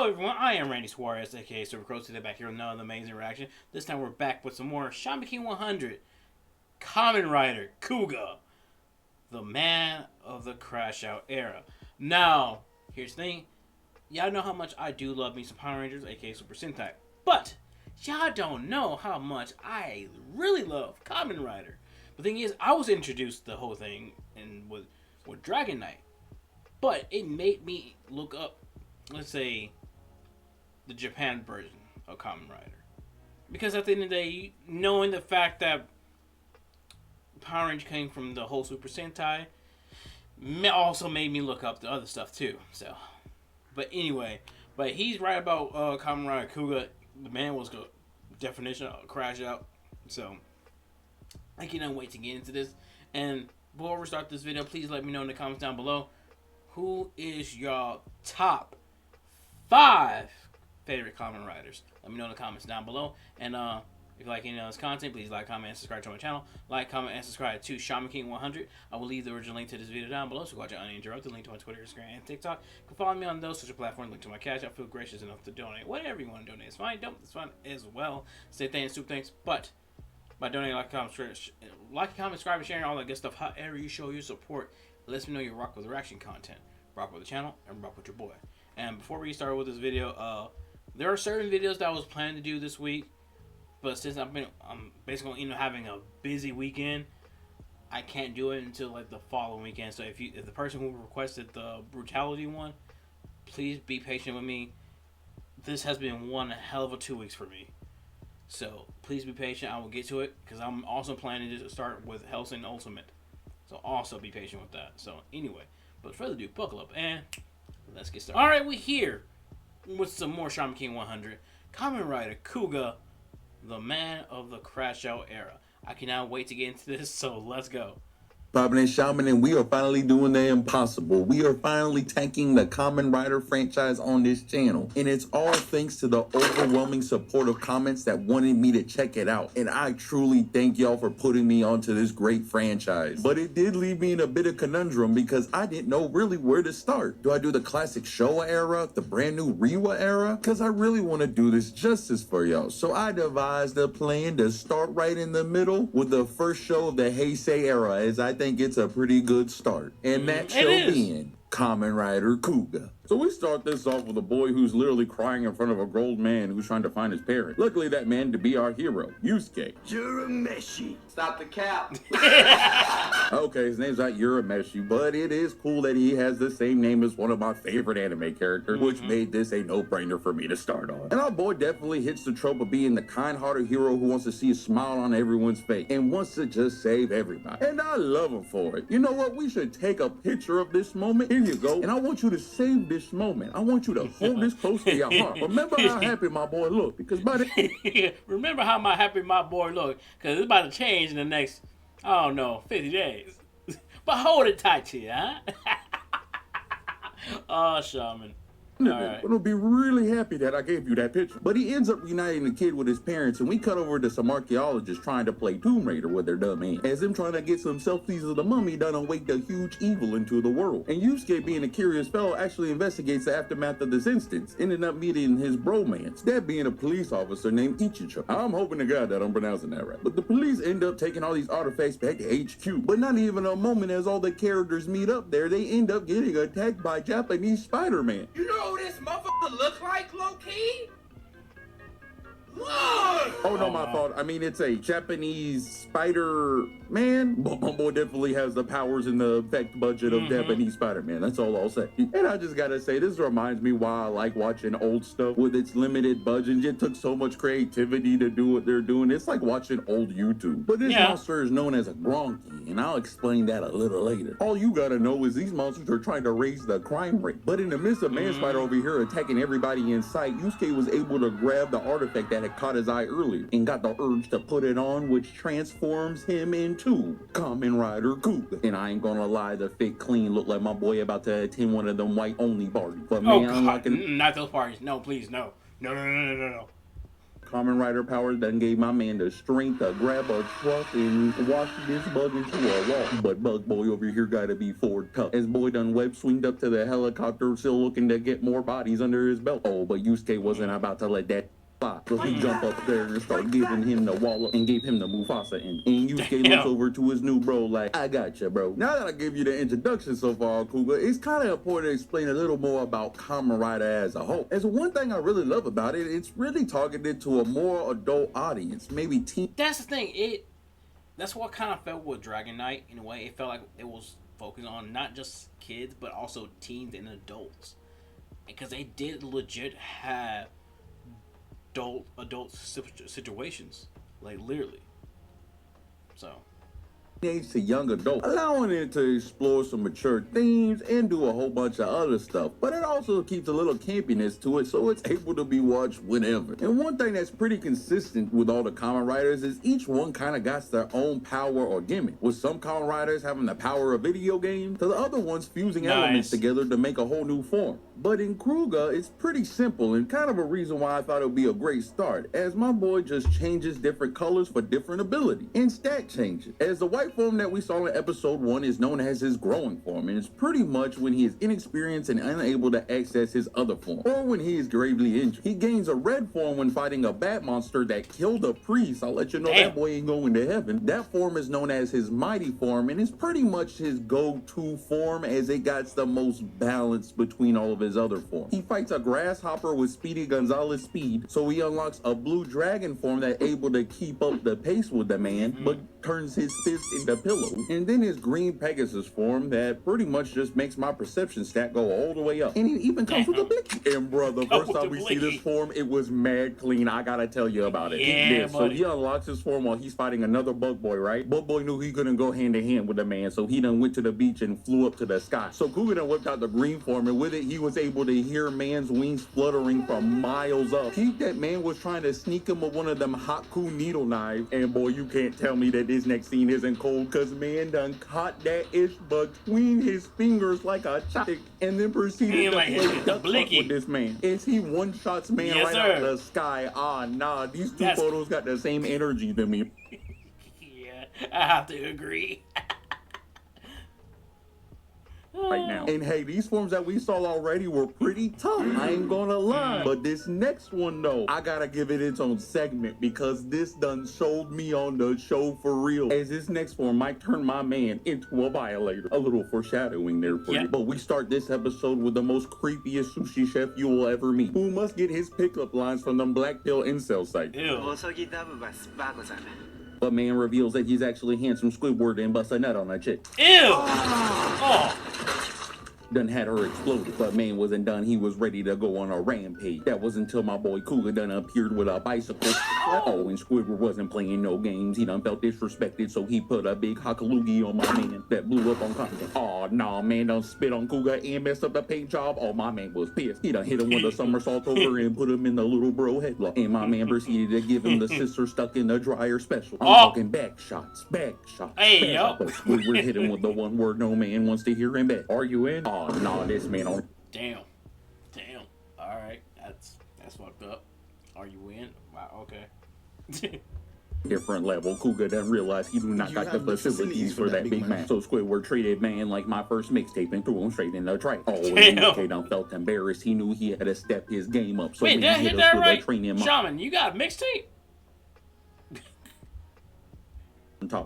Hello everyone, I am Randy Suarez, aka Silva today back here with another amazing reaction. This time we're back with some more Shaman King 100 Kamen Rider Kuuga, the man of the Crashout era. Now, here's the thing. Y'all know how much I do love me some Power Rangers, aka Super Sentai. But, y'all don't know how much I really love Kamen Rider. The thing is, I was introduced to the whole thing with Dragon Knight. But it made me look up, let's say, the Japan version of Kamen Rider. Because at the end of the day, knowing the fact that Power Rangers came from the whole Super Sentai also made me look up the other stuff too. So, but anyway, he's right about Kamen Rider Kuuga. The man was the definition of Crashout. So, I cannot wait to get into this. And before we start this video, please let me know in the comments down below, who is your top 5 favorite Kamen Riders? Let me know in the comments down below. And if you like any of this content, please like, comment, and subscribe to my channel. Like, comment, and subscribe to Shaman King 100. I will leave the original link to this video down below, so watch it uninterrupted. Link to my Twitter, Instagram, and TikTok. You can follow me on those social platforms. Link to my Cashapp. I feel gracious enough to donate. Whatever you want to donate, it's fine. Don't, it's fine as well. Say thanks, super thanks. But by donating, like, comment, subscribe, and sharing all that good stuff, however you show your support, it lets me know you rock with the reaction content, rock with the channel, and rock with your boy. And before we start with this video, there are certain videos that I was planning to do this week, but since I'm basically having a busy weekend, I can't do it until like the following weekend. So if the person who requested the brutality one, please be patient with me. This has been one hell of a 2 weeks for me, so please be patient. I will get to it because I'm also planning to start with Hellsing Ultimate, so also be patient with that. So anyway, but further ado, buckle up and let's get started. All right, we're here with some more Shaman King 100 Kamen Rider Kuuga, the man of the Crashout era. I cannot wait to get into this, so let's go. Poppin' and Shaman, and we are finally doing the impossible. We are finally taking the Kamen Rider franchise on this channel. And it's all thanks to the overwhelming support of comments that wanted me to check it out. And I truly thank y'all for putting me onto this great franchise. But it did leave me in a bit of conundrum because I didn't know really where to start. Do I do the classic Showa era, the brand new Reiwa era? Because I really want to do this justice for y'all. So I devised a plan to start right in the middle with the first show of the Heisei era, as I think it's a pretty good start. And that show being Kamen Rider Kuuga. So we start this off with a boy who's literally crying in front of a grown man who's trying to find his parents. Luckily, that man to be our hero, Yusuke. Urameshi. Stop the cap. Okay, his name's not Urameshi, but it is cool that he has the same name as one of my favorite anime characters, which made this a no-brainer for me to start on. And our boy definitely hits the trope of being the kind-hearted hero who wants to see a smile on everyone's face and wants to just save everybody. And I love him for it. You know what? We should take a picture of this moment. Here you go. And I want you to save this moment. I want you to hold this close to your heart. Remember how happy my boy looked, because by the remember how happy my boy looked, because it's about to change in the next, I don't know, 50 days. But hold it tight to you, huh? Oh, Shaman. But he'll be really happy that I gave you that picture. But he ends up reuniting the kid with his parents, and we cut over to some archaeologists trying to play Tomb Raider with their dumb hands. As them trying to get some selfies of the mummy done awake the huge evil into the world. And Yusuke, being a curious fellow, actually investigates the aftermath of this instance, ending up meeting his bromance, that being a police officer named Ichicho. I'm hoping to God that I'm pronouncing that right. But the police end up taking all these artifacts back to HQ. But not even a moment as all the characters meet up there, they end up getting attacked by Japanese Spider-Man. You know who this motherfucker look like, low-key? Look! Oh, no, my fault. I mean, it's a Japanese Spider-Man. But my boy definitely has the powers and the effect budget of Japanese Spider-Man. That's all I'll say. And I just gotta say, this reminds me why I like watching old stuff with its limited budget. It took so much creativity to do what they're doing. It's like watching old YouTube. But this monster is known as a Gronky, and I'll explain that a little later. All you gotta know is these monsters are trying to raise the crime rate. But in the midst of Man Spider over here attacking everybody in sight, Yusuke was able to grab the artifact that had caught his eye earlier and got the urge to put it on, which transforms him into Kamen Rider Kuuga. And I ain't gonna lie, the fit clean looked like my boy about to attend one of them white only parties. But man, not those parties. No, please, no. No. Kamen Rider powers that gave my man the strength to grab a truck and wash this bug into a wall. But Bug Boy over here gotta be Ford tough. As boy done web swinged up to the helicopter, still looking to get more bodies under his belt. Oh, but Yusuke wasn't about to let that fly. So he jumped up there and started giving him the wallop and gave him the Mufasa end. And Yusuke looks over to his new bro like, I got you, bro. Now that I give you the introduction so far, Kuuga, it's kind of important to explain a little more about Kamen Rider as a whole. As one thing I really love about it, it's really targeted to a more adult audience, maybe teen. That's the thing. That's what kind of felt with Dragon Knight in a way. It felt like it was focused on not just kids, but also teens and adults, because they did legit have adult situations, like literally. So. Teenage to young adult, allowing it to explore some mature themes and do a whole bunch of other stuff. But it also keeps a little campiness to it, so it's able to be watched whenever. And one thing that's pretty consistent with all the Kamen Riders is each one kind of got their own power or gimmick, with some Kamen Riders having the power of video games, to the other ones fusing elements together to make a whole new form. But in Kuuga, it's pretty simple, and kind of a reason why I thought it would be a great start, as my boy just changes different colors for different ability, and stat changes. As the white form that we saw in episode 1 is known as his growing form, and it's pretty much when he is inexperienced and unable to access his other form, or when he is gravely injured. He gains a red form when fighting a bat monster that killed a priest. I'll let you know that boy ain't going to heaven. That form is known as his mighty form, and it's pretty much his go-to form, as it got the most balance between all of his other forms. He fights a grasshopper with Speedy Gonzalez speed, so he unlocks a blue dragon form that's able to keep up the pace with the man, but turns his fist into pillow. And then his green Pegasus form that pretty much just makes my perception stat go all the way up. And it even comes with a blicky. And bro, the first time we see this form, it was mad clean. I gotta tell you about it. Yeah, so he unlocks his form while he's fighting another Bug Boy, right? Bug Boy knew he couldn't go hand to hand with the man, so he done went to the beach and flew up to the sky. So Kuuga done whipped out the green form, and with it, he was able to hear man's wings fluttering from miles up. That man was trying to sneak him with one of them Haku needle knives, and boy, you can't tell me that this next scene isn't cold, cause man done caught that ish between his fingers like a chick, and then proceeded to play duck hunt with this man. As he one-shots man out of the sky. Ah, nah, these two photos got the same energy to me. Yeah, I have to agree. Right now. And hey, these forms that we saw already were pretty tough, I ain't gonna lie. But this next one though, I gotta give it its own segment, because this done showed me on the show for real. As this next form might turn my man into a violator. A little foreshadowing there for you. But we start this episode with the most creepiest sushi chef you will ever meet, who must get his pickup lines from them black pill incel sites. But man reveals that he's actually handsome Squidward and busts a nut on a chick. Ew! Oh. Done had her exploded, but man wasn't done. He was ready to go on a rampage. That was until my boy Kuuga done appeared with a bicycle. Oh, and Squidward wasn't playing no games. He done felt disrespected, so he put a big hakalugi on my man that blew up on content. Oh, nah, man done spit on Kuuga and messed up the paint job. Oh, my man was pissed. He done hit him with a somersault over and put him in the little bro headlock. And my man proceeded to give him the sister stuck in the dryer special. I'm talking back shots. Hey, yo. But Squidward hit him with the one word no man wants to hear him back. Are you in? Oh, no, this man on. Damn. Alright, that's fucked up. Are you in? Wow, okay. Different level. Kuuga done realized he do not got the facilities for that big man. So Squidward treated man like my first mixtape and threw him straight in the trash. Oh, and Yusuke done felt embarrassed. He knew he had to step his game up. So wait, did I hit that right? Shaman, you got a mixtape?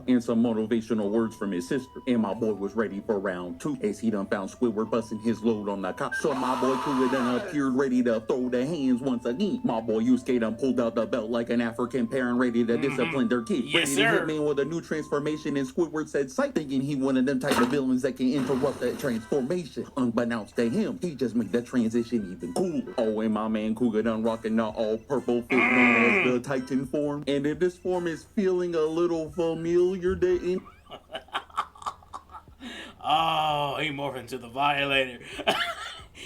And some motivational words from his sister. And my boy was ready for round 2, as he done found Squidward busting his load on the cop. So my boy Kuuga done appeared ready to throw the hands once again. My boy Yusuke done pulled out the belt like an African parent ready to discipline their kid. Yes, ready to hit man with a new transformation, and Squidward said sight, thinking he one of them type of villains that can interrupt that transformation. Unbeknownst to him, he just made the transition even cooler. Oh, and my man Kuuga done rocking the all purple fit known as the Titan form. And if this form is feeling a little familiar, Oh, he morphed into the violator.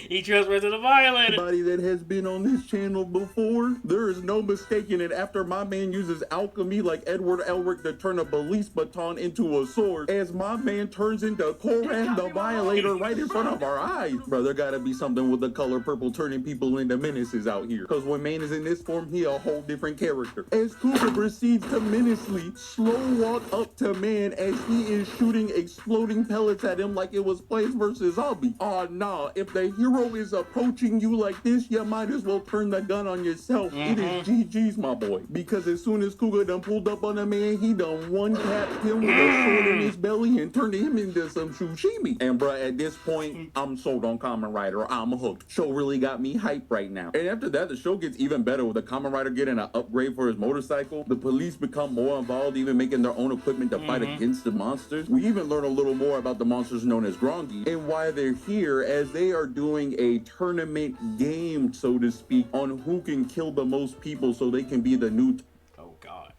He transferred the violator. Anybody that has been on this channel before, there is no mistaking it. After my man uses alchemy like Edward Elric to turn a police baton into a sword, as my man turns into Koran the Violator right in front of our eyes. Bro, there gotta be something with the color purple turning people into menaces out here. Cause when man is in this form, he a whole different character. As Kuuga proceeds to menacingly slow walk up to man as he is shooting exploding pellets at him like it was Plants vs. Zombies. Oh nah, if the hero is approaching you like this, you might as well turn the gun on yourself. It is GG's, my boy. Because as soon as Kuuga done pulled up on a man, he done one-tapped him with a sword in his belly and turned him into some sushimi. And bruh, at this point, I'm sold on Kamen Rider. I'm hooked. Show really got me hyped right now. And after that, the show gets even better with the Kamen Rider getting an upgrade for his motorcycle. The police become more involved, even making their own equipment to fight against the monsters. We even learn a little more about the monsters known as Grongi and why they're here, as they are doing a tournament game, so to speak, on who can kill the most people so they can be the new Oh god.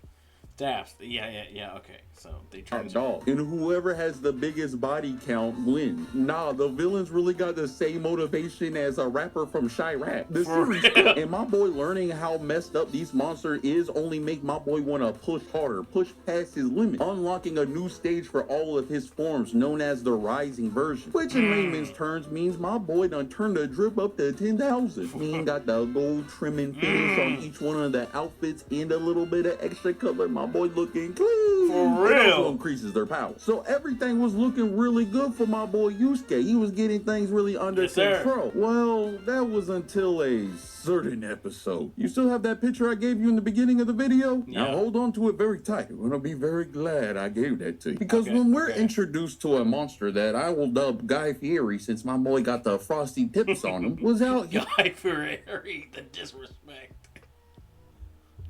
That's yeah, okay. So they turned dog. And whoever has the biggest body count wins. Nah, the villains really got the same motivation as a rapper from Chirac. The series, and my boy learning how messed up these monsters is only make my boy want to push harder, push past his limit, unlocking a new stage for all of his forms known as the Rising version, which in layman's terms means my boy done turned the drip up to 10,000. He ain't got the gold trimming finish on each one of the outfits and a little bit of extra color. My boy looking clean. For It real. also increases their power. So everything was looking really good for my boy Yusuke. He was getting things really under control. Well, that was until a certain episode. You still have that picture I gave you in the beginning of the video? Yeah. Now hold on to it very tight. You're gonna be very glad I gave that to you. Because when we're introduced to a monster that I will dub Guy Fieri, since my boy got the frosty tips on him, was out here Guy Fieri, the disrespect.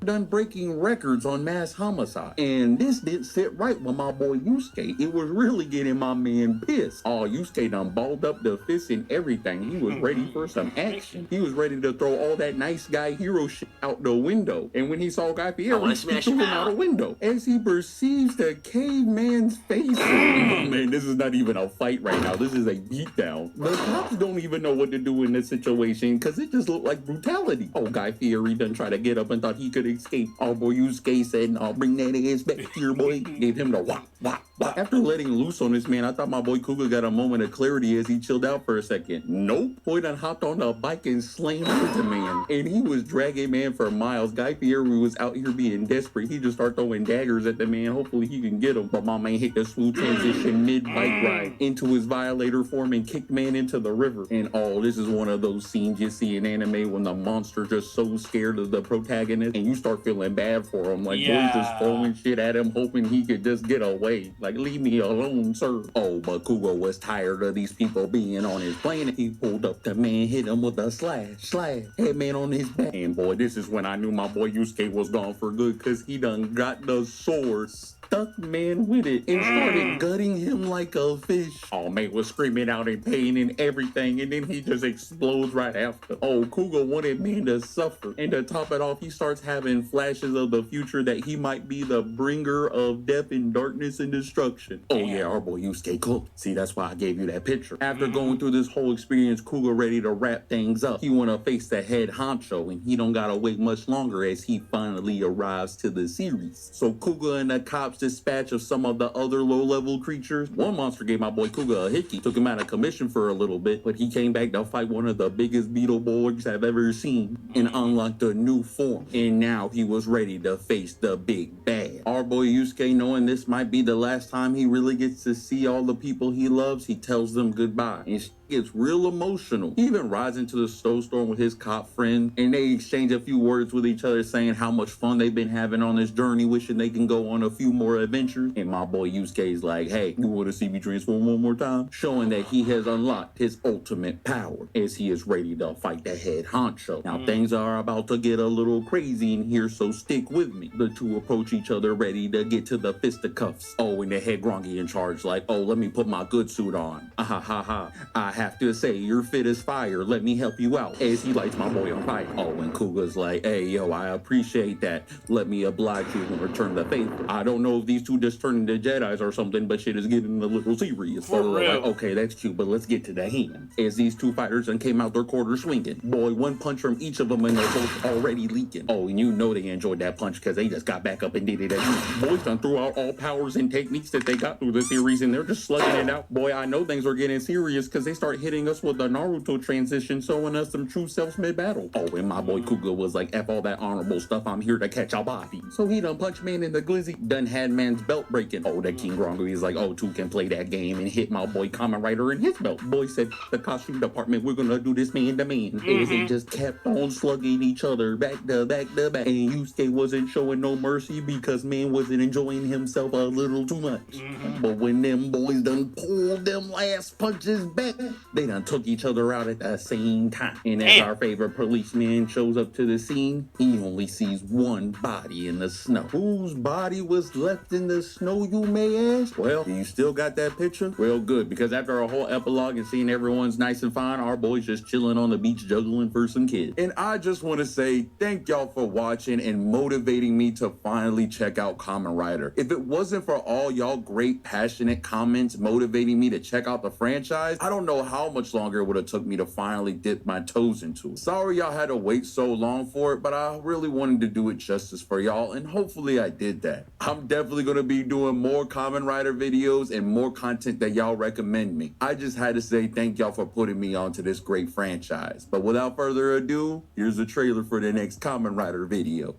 done breaking records on mass homicide. And this didn't sit right with my boy Yusuke. It was really getting my man pissed. Oh, Yusuke done balled up the fist and everything. He was ready for some action. He was ready to throw all that nice guy hero shit out the window. And when he saw Guy Fieri, he threw him out a window. As he perceives the caveman's face. Oh man, this is not even a fight right now. This is a beatdown. The cops don't even know what to do in this situation because it just looked like brutality. Oh, Guy Fieri done tried to get up and thought he could escape. Oh boy, Yusuke said, I'll bring that ass back here, boy. Gave him the whop, whop, whop. After letting loose on this man, I thought my boy Kuuga got a moment of clarity as he chilled out for a second. Nope. Boy done hopped on the bike and slammed into man. And he was dragging man for miles. Guy Fieri was out here being desperate. He just started throwing daggers at the man. Hopefully he can get him. But my man hit the smooth transition mid-bike ride into his violator form and kicked man into the river. And oh, this is one of those scenes you see in anime when the monster just so scared of the protagonist and you start feeling bad for him. Like, boys just throwing shit at him, hoping he could just get away. Like, leave me alone, sir. Oh, but Kuuga was tired of these people being on his planet. He pulled up to man, hit him with a slash, hit man on his back. And boy, this is when I knew my boy Yusuke was gone for good, because he done got the sword, stuck man with it, and started gutting him like a fish. Oh, man was screaming out in pain and everything, and then he just explodes right after. Oh, Kuuga wanted man to suffer, and to top it off, he starts having flashes of the future that he might be the bringer of death and darkness and destruction. Oh yeah, our boy Yusuke cooked. See, that's why I gave you that picture. After going through this whole experience, Kuuga ready to wrap things up. He wanna face the head honcho, and he don't gotta wait much longer as he finally arrives to the series. So Kuuga and the cops dispatch of some of the other low-level creatures. One monster gave my boy Kuuga a hickey, took him out of commission for a little bit, but he came back to fight one of the biggest Beetleborgs I've ever seen and unlocked a new form. And now he was ready to face the big bad. Our boy Yusuke, knowing this might be the last time he really gets to see all the people he loves, he tells them goodbye. And gets real emotional. He even rides into the snowstorm with his cop friend, and they exchange a few words with each other, saying how much fun they've been having on this journey, wishing they can go on a few more adventures. And my boy Yusuke is like, hey, you want to see me transform one more time? Showing that he has unlocked his ultimate power as he is ready to fight the head honcho. Now things are about to get a little crazy in here, so stick with me. The two approach each other ready to get to the fisticuffs. Oh, and the head Grongi in charge like, oh, let me put my good suit on. Ah ha ha ha. I have to say, you're fit as fire. Let me help you out. As he lights my boy on fire. Oh, and Kuuga's like, hey, yo, I appreciate that. Let me oblige you and return the favor. I don't know if these two just turned into Jedis or something, but shit is getting a little serious. For so real. like, okay, that's cute, but let's get to the hand. As these two fighters and came out their quarter swinging. Boy, one punch from each of them and they're both already leaking. Oh, and you know they enjoyed that punch because they just got back up and did it again. Boys done threw out all powers and techniques that they got through the series and they're just slugging it out. Boy, I know things are getting serious because they start hitting us with the Naruto transition, showing us some true selves mid-battle. Oh, and my boy Kuuga was like, F all that honorable stuff, I'm here to catch a body. So he done punched man in the glizzy, done had man's belt breaking. Oh, that King Grongo, he's like, oh, two can play that game and hit my boy Kamen Rider in his belt. Boy said, the costume department, we're gonna do this man to man. As they just kept on slugging each other back to back to back. And Yusuke wasn't showing no mercy because man wasn't enjoying himself a little too much. But when them boys done pulled them last punches back, they done took each other out at the same time. And as our favorite policeman shows up to the scene, he only sees one body in the snow. Whose body was left in the snow, you may ask? Well, you still got that picture? Well, good, because after a whole epilogue and seeing everyone's nice and fine, our boy's just chilling on the beach juggling for some kids. And I just want to say thank y'all for watching and motivating me to finally check out Kamen Rider. If it wasn't for all y'all great passionate comments motivating me to check out the franchise, I don't know how much longer it would have took me to finally dip my toes into it. Sorry y'all had to wait so long for it, but I really wanted to do it justice for y'all, and hopefully I did that. I'm definitely going to be doing more Kamen Rider videos and more content that y'all recommend me. I just had to say thank y'all for putting me onto this great franchise. But without further ado, here's a trailer for the next Kamen Rider video.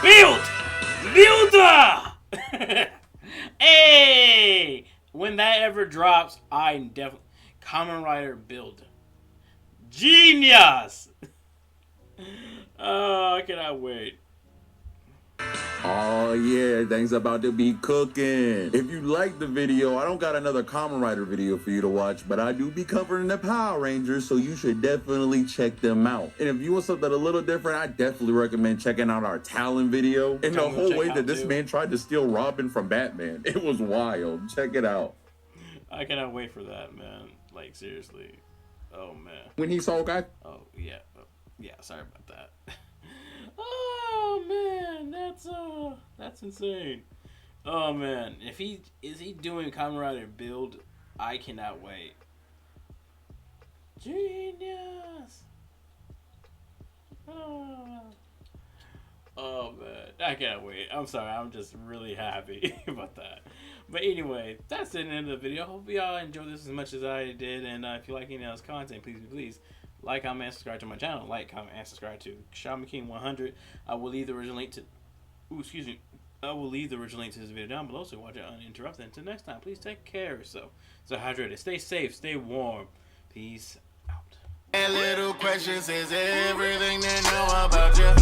Build! Builder! Hey! When that ever drops, I'm definitely... Kamen Rider Build. Genius! Oh, I cannot wait. Oh yeah, things about to be cooking. If you like the video, I don't got another Kamen Rider video for you to watch, but I do be covering the Power Rangers, so you should definitely check them out. And if you want something a little different, I definitely recommend checking out our Talon video. And the whole way that this man tried to steal Robin from Batman. It was wild. Check it out. I cannot wait for that, man. Like, seriously. Oh, man. When he saw guy. Oh, yeah. Yeah, sorry about that. Oh, man. That's insane. Oh, man. Is he doing Kamen Rider Build? I cannot wait. Genius. Oh, man. I can't wait. I'm sorry. I'm just really happy about that. But anyway, that's the end of the video. Hope y'all enjoyed this as much as I did. And if you like any of this content, please like, comment, and subscribe to my channel. Like, comment, and subscribe to Shaman King 100. I will leave the original link to... I will leave the original link to this video down below so watch it uninterrupted. Until next time, please take care of yourself. Stay hydrated. Stay safe. Stay warm. Peace out. And little questions is everything they know about you.